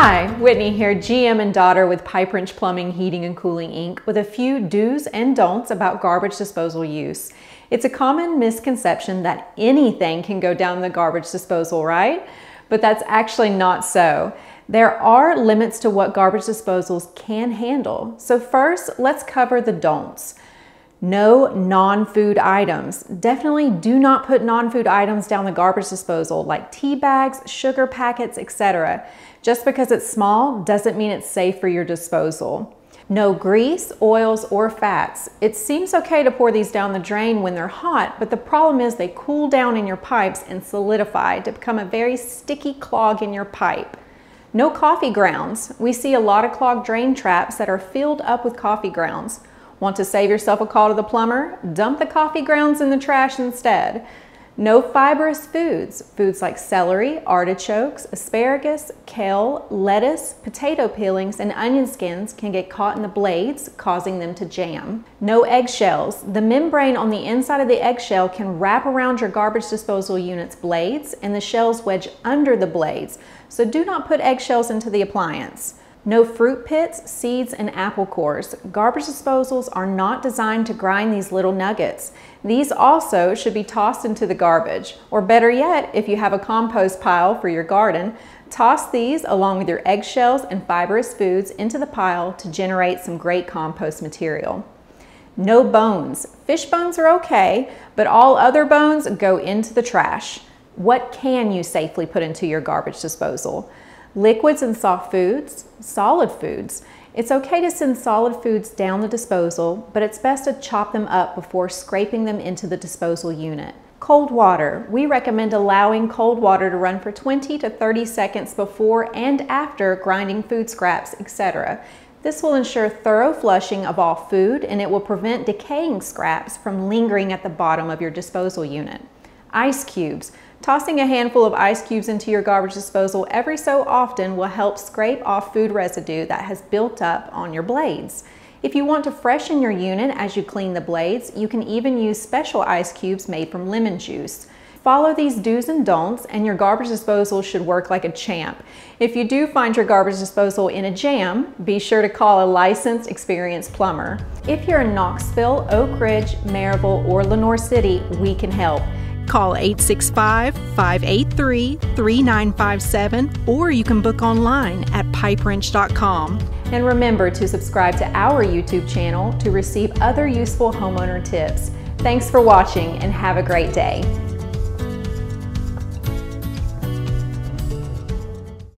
Hi, Whitney here, GM and daughter with Pipe Wrench Plumbing, Heating and Cooling Inc. with a few do's and don'ts about garbage disposal use. It's a common misconception that anything can go down the garbage disposal, right? But that's actually not so. There are limits to what garbage disposals can handle. So first, let's cover the don'ts. No non-food items. Definitely do not put non-food items down the garbage disposal like tea bags, sugar packets, etc. Just because it's small doesn't mean it's safe for your disposal. No grease, oils, or fats. It seems okay to pour these down the drain when they're hot, but the problem is they cool down in your pipes and solidify to become a very sticky clog in your pipe. No coffee grounds. We see a lot of clogged drain traps that are filled up with coffee grounds. Want to save yourself a call to the plumber? Dump the coffee grounds in the trash instead. No fibrous foods. Foods like celery, artichokes, asparagus, kale, lettuce, potato peelings, and onion skins can get caught in the blades, causing them to jam. No eggshells. The membrane on the inside of the eggshell can wrap around your garbage disposal unit's blades, and the shells wedge under the blades, so do not put eggshells into the appliance. No fruit pits, seeds, and apple cores. Garbage disposals are not designed to grind these little nuggets. These also should be tossed into the garbage, or better yet, if you have a compost pile for your garden, toss these along with your eggshells and fibrous foods into the pile to generate some great compost material. No bones. Fish bones are okay, but all other bones go into the trash. What can you safely put into your garbage disposal? Liquids and soft foods, solid foods. It's okay to send solid foods down the disposal, but it's best to chop them up before scraping them into the disposal unit. Cold water. We recommend allowing cold water to run for 20 to 30 seconds before and after grinding food scraps, etc. This will ensure thorough flushing of all food, and it will prevent decaying scraps from lingering at the bottom of your disposal unit. Ice cubes. Tossing a handful of ice cubes into your garbage disposal every so often will help scrape off food residue that has built up on your blades. If you want to freshen your unit as you clean the blades, you can even use special ice cubes made from lemon juice. Follow these do's and don'ts and your garbage disposal should work like a champ. If you do find your garbage disposal in a jam, be sure to call a licensed, experienced plumber. If you're in Knoxville, Oak Ridge, Maryville, or Lenoir City, we can help. Call 865-583-3957 or you can book online at pipewrench.com. And remember to subscribe to our YouTube channel to receive other useful homeowner tips. Thanks for watching and have a great day.